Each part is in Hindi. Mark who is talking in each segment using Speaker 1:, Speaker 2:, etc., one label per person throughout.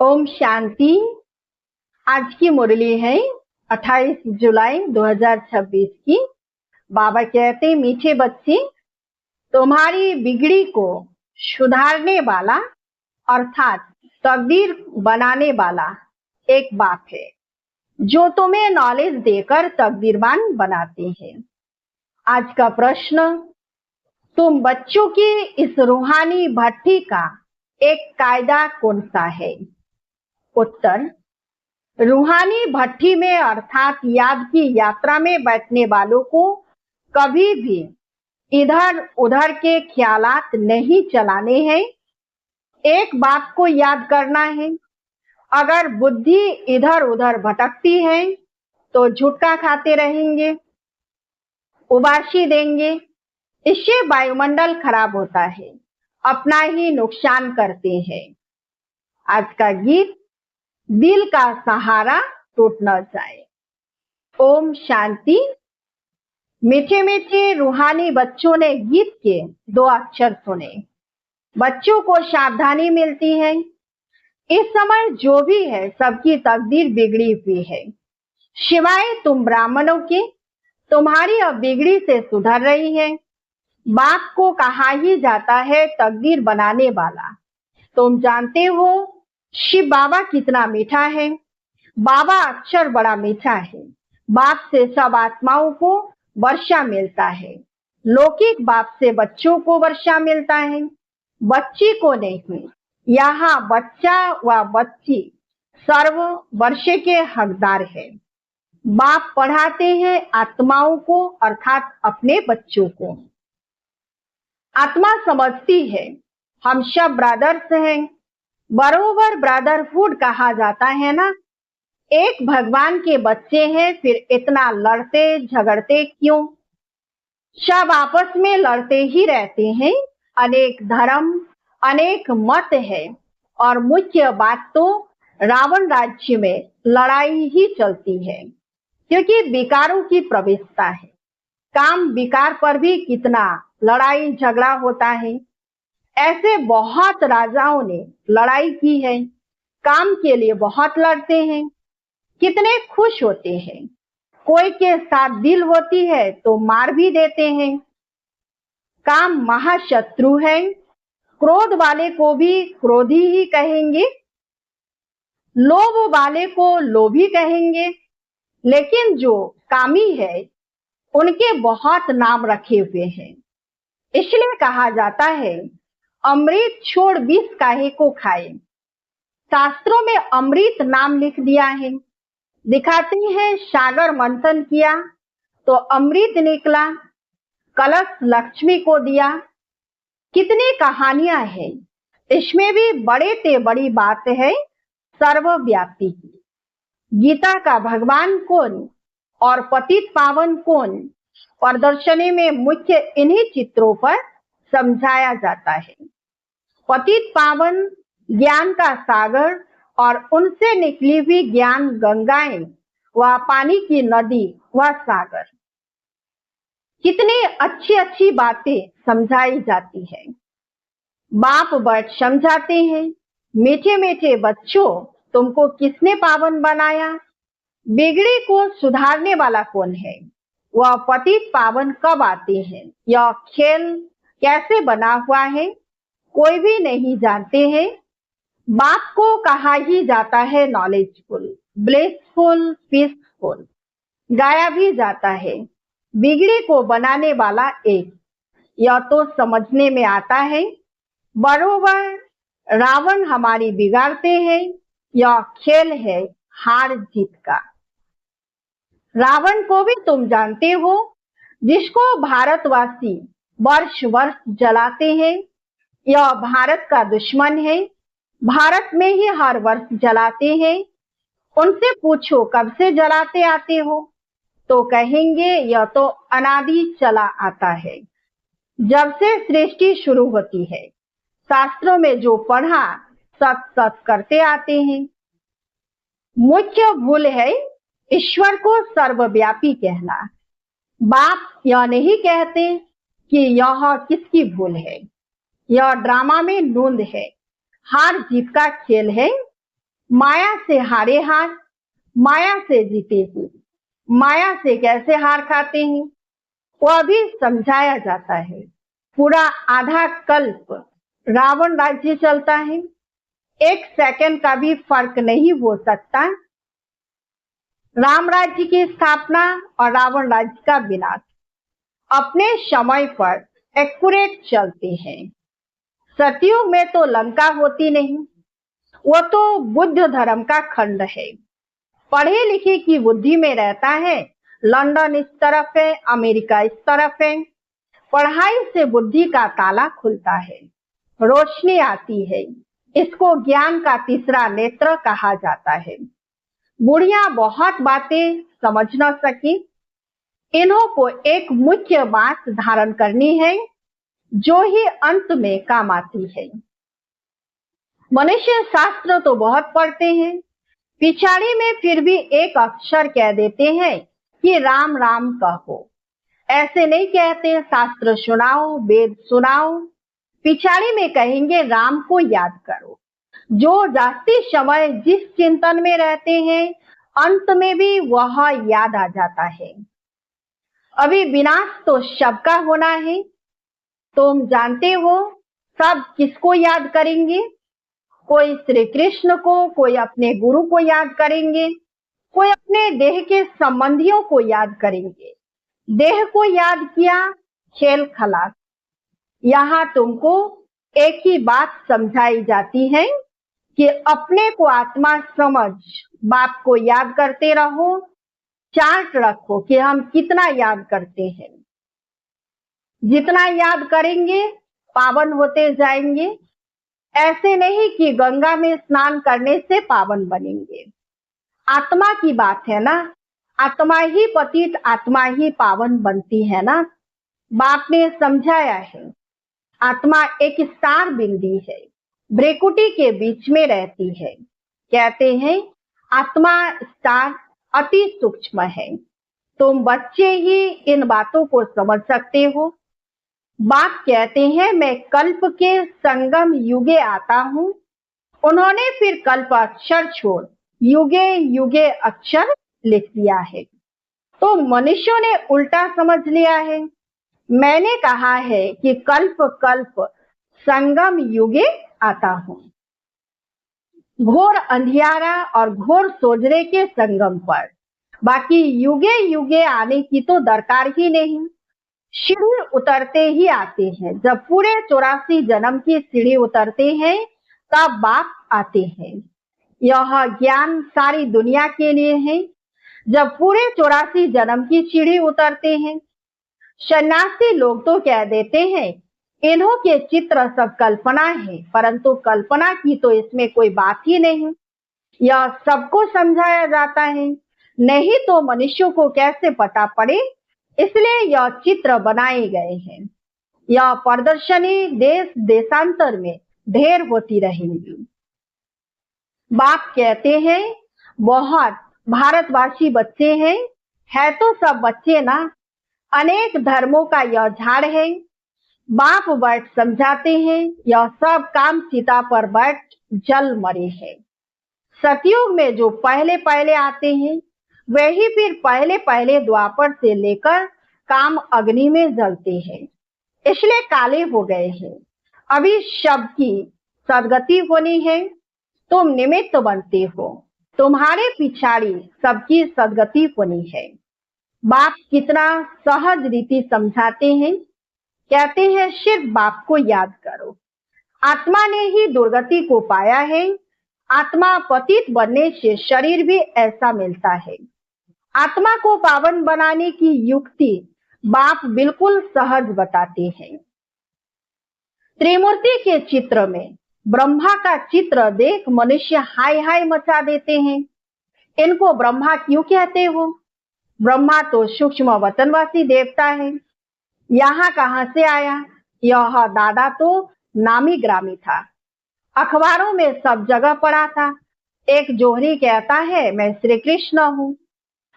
Speaker 1: ओम शांति। आज की मुरली है 28 जुलाई 2026 की। बाबा कहते, मीठे बच्चे, तुम्हारी बिगड़ी को सुधारने वाला अर्थात तकदीर बनाने वाला एक बाप है जो तुम्हें नॉलेज देकर तकदीरवान बनाते हैं। आज का प्रश्न, तुम बच्चों की इस रूहानी भट्टी का एक कायदा कौन सा है? उत्तर, रूहानी भट्टी में अर्थात याद की यात्रा में बैठने वालों को कभी भी इधर उधर के ख्यालात नहीं चलाने हैं। एक बात को याद करना है, अगर बुद्धि इधर उधर भटकती है तो झुटका खाते रहेंगे, उबासी देंगे। इससे वायुमंडल खराब होता है, अपना ही नुकसान करते हैं। आज का गीत, दिल का सहारा टूट न जाए। ओम शांति। मीठे मीठे रूहानी बच्चों ने गीत के 2 अक्षर सुने। बच्चों को सावधानी मिलती है। इस समय जो भी है सबकी तकदीर बिगड़ी हुई है, सिवाय तुम ब्राह्मणों के। तुम्हारी अब बिगड़ी से सुधर रही है। बाप को कहा ही जाता है तकदीर बनाने वाला। तुम जानते हो शिव बाबा कितना मीठा है। बाबा अक्षर बड़ा मीठा है। बाप से सब आत्माओं को वर्षा मिलता है। लौकिक बाप से बच्चों को वर्षा मिलता है, बच्ची को नहीं। यहाँ बच्चा व बच्ची सर्व वर्षे के हकदार है। बाप पढ़ाते हैं आत्माओं को अर्थात अपने बच्चों को। आत्मा समझती है हम सब ब्रदर्स हैं। बरोबर ब्रदरहुड कहा जाता है ना। एक भगवान के बच्चे हैं, फिर इतना लड़ते झगड़ते क्यों? सब आपस में लड़ते ही रहते हैं। अनेक धर्म, अनेक मत है और मुख्य बात तो रावण राज्य में लड़ाई ही चलती है, क्योंकि विकारों की प्रवेशता है। काम विकार पर भी कितना लड़ाई झगड़ा होता है। ऐसे बहुत राजाओं ने लड़ाई की है, काम के लिए बहुत लड़ते हैं, कितने खुश होते हैं। कोई के साथ दिल होती है तो मार भी देते हैं। काम महाशत्रु है। क्रोध वाले को भी क्रोधी ही कहेंगे, लोभ वाले को लोभी कहेंगे। लेकिन जो कामी है उनके बहुत नाम रखे हुए हैं। इसलिए कहा जाता है अमृत छोड़ विष काहे को खाए। शास्त्रों में अमृत नाम लिख दिया है। दिखाते हैं सागर मंथन किया तो अमृत निकला, कलश लक्ष्मी को दिया। कितनी कहानियां हैं। इसमें भी बड़े से बड़ी बात है सर्वव्यापी की। गीता का भगवान कौन और पतित पावन कौन, प्रदर्शनी में मुख्य इन्हीं चित्रों पर समझाया जाता है। पतित पावन ज्ञान का सागर और उनसे निकली हुई ज्ञान गंगाएं व पानी की नदी व सागर। कितनी अच्छी अच्छी बातें समझाई जाती है। बाप बैठ समझाते हैं, मीठे मीठे बच्चों, तुमको किसने पावन बनाया? बिगड़ी को सुधारने वाला कौन है? वह पतित पावन कब आते हैं? यह खेल कैसे बना हुआ है कोई भी नहीं जानते हैं। बाप को कहा ही जाता है नॉलेजफुल, ब्लेसफुल, पीसफुल। गाया भी जाता है बिगड़ी को बनाने वाला एक। यह तो समझने में आता है बरोबर रावण हमारी बिगाड़ते हैं। यह खेल है हार जीत का। रावण को भी तुम जानते हो, जिसको भारतवासी वर्ष वर्ष जलाते हैं। यह भारत का दुश्मन है। भारत में ही हर वर्ष जलाते हैं। उनसे पूछो कब से जलाते आते हो तो कहेंगे यह तो अनादि चला आता है, जब से सृष्टि शुरू होती है। शास्त्रों में जो पढ़ा सत सत करते आते हैं। मुख्य भूल है ईश्वर को सर्वव्यापी कहना। बाप यह नहीं कहते कि यह किसकी भूल है। यह ड्रामा में नूंद है, हार जीत का खेल है। माया से हारे हार, माया से जीते जी, माया से कैसे हार खाते हैं वह भी समझाया जाता है। पूरा आधा कल्प रावण राज्य चलता है, एक सेकंड का भी फर्क नहीं हो सकता राम राज्य की स्थापना और रावण राज्य का विनाश अपने समय पर एक्यूरेट चलते हैं। सतयुग में तो लंका होती नहीं, वो तो बुद्ध धर्म का खंड है। पढ़े लिखे की बुद्धि में रहता है लंदन इस तरफ है, अमेरिका इस तरफ है। पढ़ाई से बुद्धि का ताला खुलता है, रोशनी आती है। इसको ज्ञान का तीसरा नेत्र कहा जाता है। बुढ़िया बहुत बातें समझ न सकी, इन्हों को एक मुख्य बात धारण करनी है जो ही अंत में काम आती है। मनुष्य शास्त्र तो बहुत पढ़ते हैं, पिछाड़ी में फिर भी एक अक्षर कह देते हैं कि राम राम कहो। ऐसे नहीं कहते शास्त्र सुनाओ, वेद सुनाओ, पिछाड़ी में कहेंगे राम को याद करो। जो जास्ती समय जिस चिंतन में रहते हैं अंत में भी वह याद आ जाता है। अभी विनाश तो सबका होना है, तुम जानते हो सब किसको याद करेंगे? कोई श्री कृष्ण को, कोई अपने गुरु को याद करेंगे, कोई अपने देह के संबंधियों को याद करेंगे। देह को याद किया, खेल खलास। यहाँ तुमको एक ही बात समझाई जाती है कि अपने को आत्मा समझ, बाप को याद करते रहो। चार्ट रखो कि हम कितना याद करते हैं। जितना याद करेंगे पावन होते जाएंगे। ऐसे नहीं कि गंगा में स्नान करने से पावन बनेंगे। आत्मा की बात है ना, आत्मा ही पतित, आत्मा ही पावन बनती है ना। बाप ने समझाया है आत्मा एक स्टार बिंदी है, भ्रेकुटी के बीच में रहती है। कहते हैं आत्मा स्टार अति सूक्ष्म है। तुम बच्चे ही इन बातों को समझ सकते हो। बाप कहते हैं मैं कल्प के संगम युगे आता हूँ। उन्होंने फिर कल्प अक्षर छोड़ युगे युगे अक्षर लिख दिया है। तो मनुष्यों ने उल्टा समझ लिया है। मैंने कहा है कि कल्प कल्प संगम युगे आता हूँ, घोर अंधियारा और घोर सोजरे के संगम पर। बाकी युगे युगे आने की तो दरकार ही नहीं। सीढ़ी उतरते ही आते हैं। जब पूरे 84 जन्म की सीढ़ी उतरते हैं तब बाप आते हैं। यह ज्ञान सारी दुनिया के लिए है। जब पूरे 84 जन्म की सीढ़ी उतरते हैं, सन्यासी लोग तो कह देते हैं इन्हों के चित्र सब कल्पना है, परंतु कल्पना की तो इसमें कोई बात ही नहीं। यह सबको समझाया जाता है, नहीं तो मनुष्यों को कैसे पता पड़े, इसलिए यह चित्र बनाए गए हैं। यह प्रदर्शनी देश देशांतर में ढेर होती रहेंगी। बाप कहते हैं बहुत भारतवासी बच्चे हैं, है तो सब बच्चे ना। अनेक धर्मों का यह झाड़ है। बाप बैठ समझाते हैं यह सब काम चिता पर बैठ जल मरे हैं। सतयुग में जो पहले पहले आते हैं वही फिर पहले पहले द्वापर से लेकर काम अग्नि में जलते हैं, इसलिए काले हो गए हैं। अभी सबकी सदगति होनी है, तुम निमित्त बनते हो, तुम्हारे पिछाड़ी सबकी सदगति होनी है। बाप कितना सहज रीति समझाते हैं। कहते हैं सिर्फ बाप को याद करो। आत्मा ने ही दुर्गति को पाया है। आत्मा पतित बनने से शरीर भी ऐसा मिलता है। आत्मा को पावन बनाने की युक्ति बाप बिल्कुल सहज बताते हैं। त्रिमूर्ति के चित्र में ब्रह्मा का चित्र देख मनुष्य हाय हाय मचा देते हैं। इनको ब्रह्मा क्यों कहते हो? ब्रह्मा तो सूक्ष्म वतनवासी देवता है। यहाँ कहाँ से आया? यह दादा तो नामी ग्रामी था, अखबारों में सब जगह पड़ा था। एक जोहरी कहता है मैं श्री कृष्ण हूँ,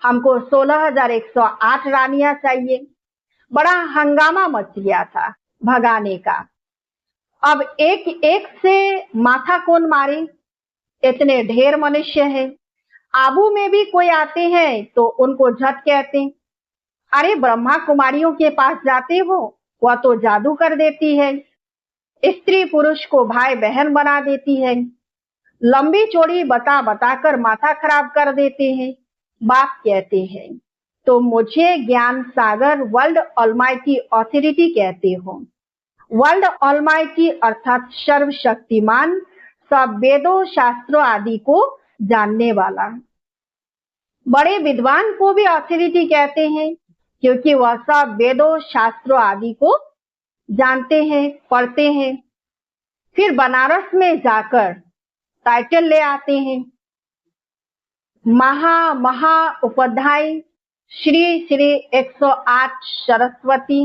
Speaker 1: हमको 16,108 रानियां चाहिए। बड़ा हंगामा मच गया था भगाने का। अब एक एक से माथा कौन मारे? इतने ढेर मनुष्य हैं। आबू में भी कोई आते हैं तो उनको झट कहते, अरे ब्रह्मा कुमारियों के पास जाते हो, वह तो जादू कर देती है, स्त्री पुरुष को भाई बहन बना देती है, लंबी चौड़ी बता बताकर माथा खराब कर देते हैं। बाप कहते हैं, तो मुझे ज्ञान सागर वर्ल्ड ऑलमाइटी ऑथोरिटी कहते हो। वर्ल्ड ऑलमाइटी अर्थात सर्वशक्तिमान, सब वेदों शास्त्रों आदि को जानने वाला। बड़े विद्वान को भी ऑथोरिटी कहते हैं, क्योंकि वह सब वेदों शास्त्रों आदि को जानते हैं, पढ़ते हैं। फिर बनारस में जाकर टाइटल ले आते हैं, महा उपाध्याय श्री श्री 108 सरस्वती।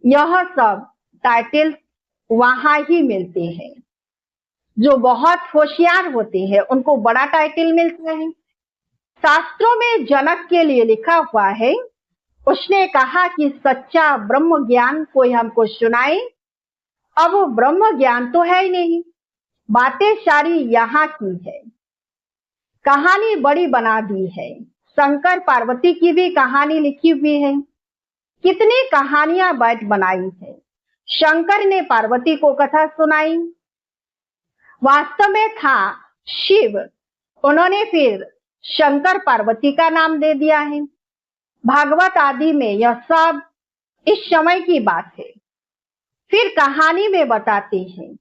Speaker 1: यह सब टाइटल वहां ही मिलते हैं। जो बहुत होशियार होते हैं उनको बड़ा टाइटल मिलता है। शास्त्रों में जनक के लिए लिखा हुआ है, उसने कहा कि सच्चा ब्रह्म ज्ञान कोई हमको सुनाए। अब ब्रह्म ज्ञान तो है ही नहीं, बातें सारी यहाँ की है, कहानी बड़ी बना दी है। शंकर पार्वती की भी कहानी लिखी हुई है, कितनी कहानियां बैठ बनाई है। शंकर ने पार्वती को कथा सुनाई, वास्तव में था शिव, उन्होंने फिर शंकर पार्वती का नाम दे दिया है। भागवत आदि में यह सब इस समय की बात है। फिर कहानी में बताते हैं,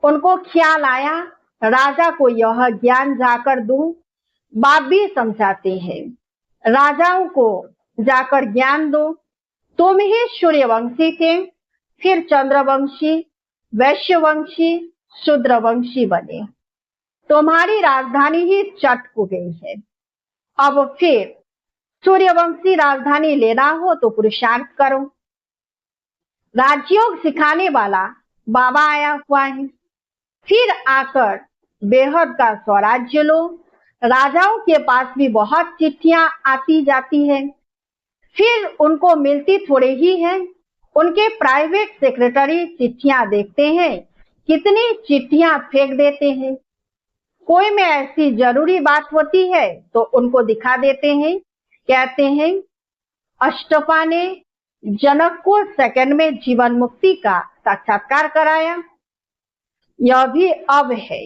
Speaker 1: उनको ख्याल आया राजा को यह ज्ञान जाकर दूं। बाप भी समझाते हैं, राजाओं को जाकर ज्ञान दो। तुम ही सूर्यवंशी थे, फिर चंद्रवंशी, वैश्यवंशी, शूद्रवंशी बने। तुम्हारी राजधानी ही चट हो गई है। अब फिर सूर्यवंशी राजधानी लेना हो तो पुरुषार्थ करो। राजयोग सिखाने वाला बाबा आया हुआ है। फिर आकर बेहद का स्वराज्य लो। राजाओं के पास भी बहुत चिट्ठियां आती जाती है, फिर उनको मिलती थोड़े ही है। उनके प्राइवेट सेक्रेटरी चिट्ठियां देखते हैं, कितनी चिट्ठियां फेंक देते हैं। कोई में ऐसी जरूरी बात होती है तो उनको दिखा देते हैं, कहते हैं अष्टपा ने जनक को सेकंड में जीवन मुक्ति का साक्षात्कार कराया। यह भी अब है।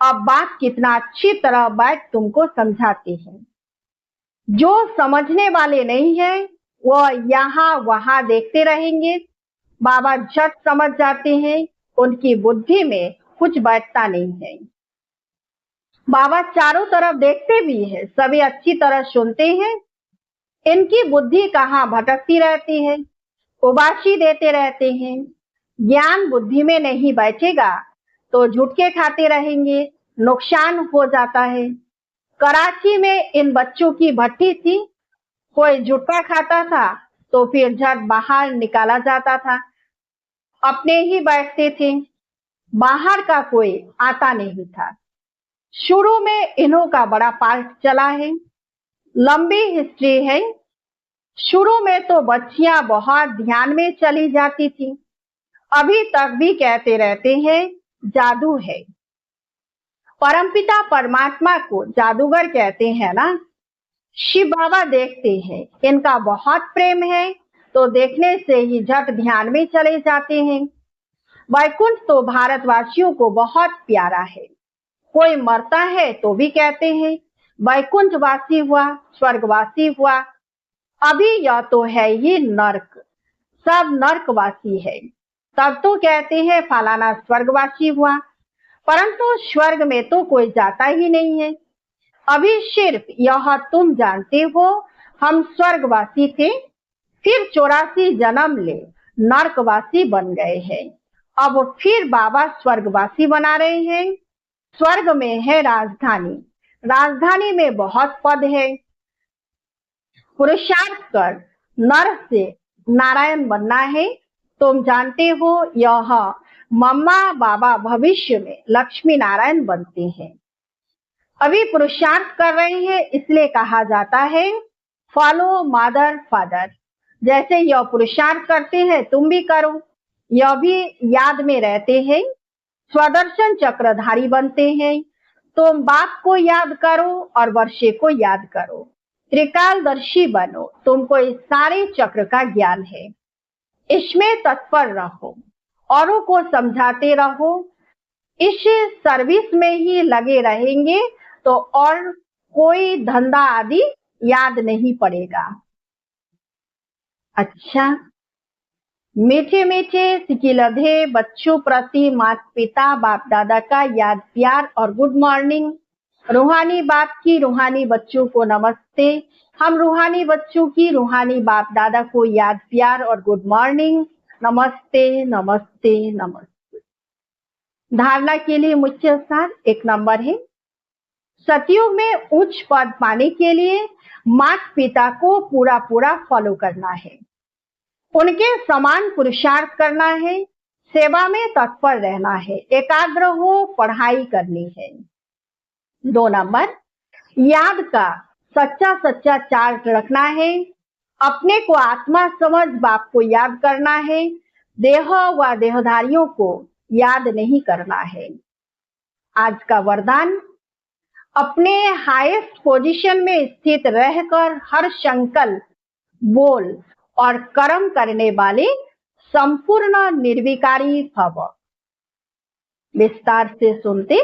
Speaker 1: अब बात कितना अच्छी तरह बैठ तुमको समझाते हैं। जो समझने वाले नहीं है वह यहाँ वहां देखते रहेंगे। बाबा झट समझ जाते हैं, उनकी बुद्धि में कुछ बैठता नहीं है। बाबा चारों तरफ देखते भी है, सभी अच्छी तरह सुनते हैं। इनकी बुद्धि कहाँ भटकती रहती है, उबासी देते रहते हैं। ज्ञान बुद्धि में नहीं बैठेगा तो झुटके खाते रहेंगे, नुकसान हो जाता है। कराची में इन बच्चों की भट्टी थी, कोई झुटका खाता था तो फिर झट बाहर निकाला जाता था। अपने ही बैठते थे, बाहर का कोई आता नहीं था। शुरू में इन्हों का बड़ा पार्ट चला है, लंबी हिस्ट्री है। शुरू में तो बच्चियां बहुत ध्यान में चली जाती थी, अभी तक भी कहते रहते हैं जादू है। परमपिता परमात्मा को जादूगर कहते हैं ना। शिव बाबा देखते हैं, इनका बहुत प्रेम है तो देखने से ही झट ध्यान में चले जाते हैं। वैकुंठ तो भारतवासियों को बहुत प्यारा है। कोई मरता है तो भी कहते हैं वैकुंठवासी हुआ, स्वर्गवासी हुआ। अभी यह तो है ही नर्क, सब नर्कवासी है। तब तो कहते हैं फलाना स्वर्गवासी हुआ, परंतु स्वर्ग में तो कोई जाता ही नहीं है। अभी सिर्फ यह तुम जानते हो हम स्वर्गवासी थे, फिर 84 जन्म ले नर्कवासी बन गए हैं। अब फिर बाबा स्वर्गवासी बना रहे हैं। स्वर्ग में है राजधानी, राजधानी में बहुत पद है। पुरुषार्थ कर नर से नारायण बनना है। तुम जानते हो यह मम्मा बाबा भविष्य में लक्ष्मी नारायण बनते हैं। अभी पुरुषार्थ कर रहे हैं, इसलिए कहा जाता है फॉलो मदर फादर। जैसे यह पुरुषार्थ करते हैं तुम भी करो, यह भी याद में रहते हैं। स्वदर्शन चक्रधारी बनते हैं, तुम बाप को याद करो और वर्षे को याद करो। त्रिकालदर्शी बनो। तुमको इस सारे चक्र का ज्ञान है। इसमें तत्पर रहो, औरों को समझाते रहो। इस सर्विस में ही लगे रहेंगे तो और कोई धंधा आदि याद नहीं पड़ेगा। अच्छा, मीठे मीठे सिकिलधे बच्चों प्रति माता पिता बाप दादा का याद प्यार और गुड मॉर्निंग। रूहानी बाप की रूहानी बच्चों को नमस्ते। हम रूहानी बच्चों की रूहानी बाप दादा को याद प्यार और गुड मॉर्निंग। नमस्ते नमस्ते नमस्ते। धारणा के लिए मुख्य सार 1 नंबर है, सतयुग में उच्च पद पाने के लिए माता पिता को पूरा पूरा फॉलो करना है, उनके समान पुरुषार्थ करना है, सेवा में तत्पर रहना है, एकाग्र हो पढ़ाई करनी है। 2 नंबर, याद का सच्चा सच्चा चार्ट रखना है, अपने को आत्मा समझ बाप को याद करना है, देह व देहधारियों को याद नहीं करना है। आज का वरदान, अपने हाईएस्ट पोजीशन में स्थित रहकर हर संकल्प बोल और कर्म करने वाले संपूर्ण निर्विकारी भव। विस्तार से सुनते,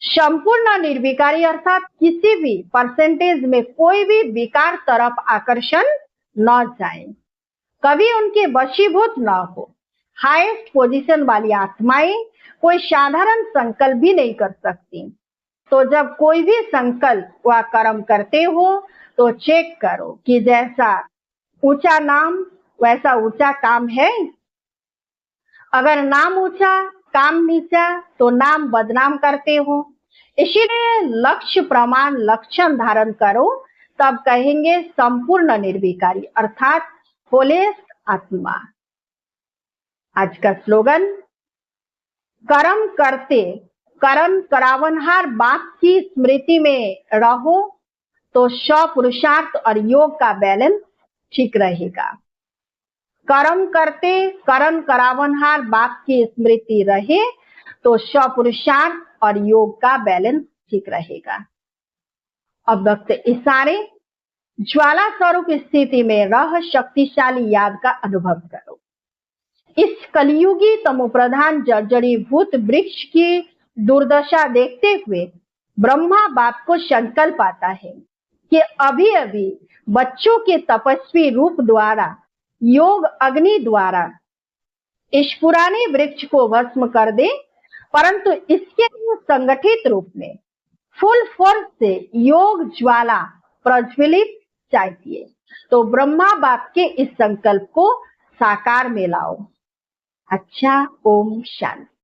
Speaker 1: संपूर्ण निर्विकारी अर्थात किसी भी परसेंटेज में कोई भी विकार तरफ आकर्षण न जाए, कभी उनके वशीभूत न हो। हाईएस्ट पोजीशन वाली आत्माएं कोई साधारण संकल्प भी नहीं कर सकती। तो जब कोई भी संकल्प व कर्म करते हो तो चेक करो कि जैसा ऊंचा नाम वैसा ऊंचा काम है। अगर नाम ऊंचा काम नीचा तो नाम बदनाम करते हो। इसीलिए लक्ष्य प्रमाण लक्षण धारण करो, तब कहेंगे संपूर्ण निर्विकारी अर्थात होलेस्ट आत्मा। आज का स्लोगन, कर्म करते कर्म करावनहार बाप की स्मृति में रहो तो स्वपुरुषार्थ और योग का बैलेंस ठीक रहेगा। कर्म करते कर्म करावनहार बाप की स्मृति रहे तो स्वपुरुषार्थ और योग का बैलेंस ठीक रहेगा। अब वक्त इशारे, ज्वाला स्वरूप स्थिति में रह शक्तिशाली याद का अनुभव करो। इस कलियुगी तमोप्रधान जर्जरीभूत वृक्ष की दुर्दशा देखते हुए ब्रह्मा बाप को संकल्प आता है कि अभी अभी बच्चों के तपस्वी रूप द्वारा योग अग्नि द्वारा इस पुराने वृक्ष को भस्म कर दे, परंतु इसके लिए संगठित रूप में फुल फोर्स से योग ज्वाला प्रज्वलित चाहिए। तो ब्रह्मा बाप के इस संकल्प को साकार में लाओ। अच्छा, ओम शांति।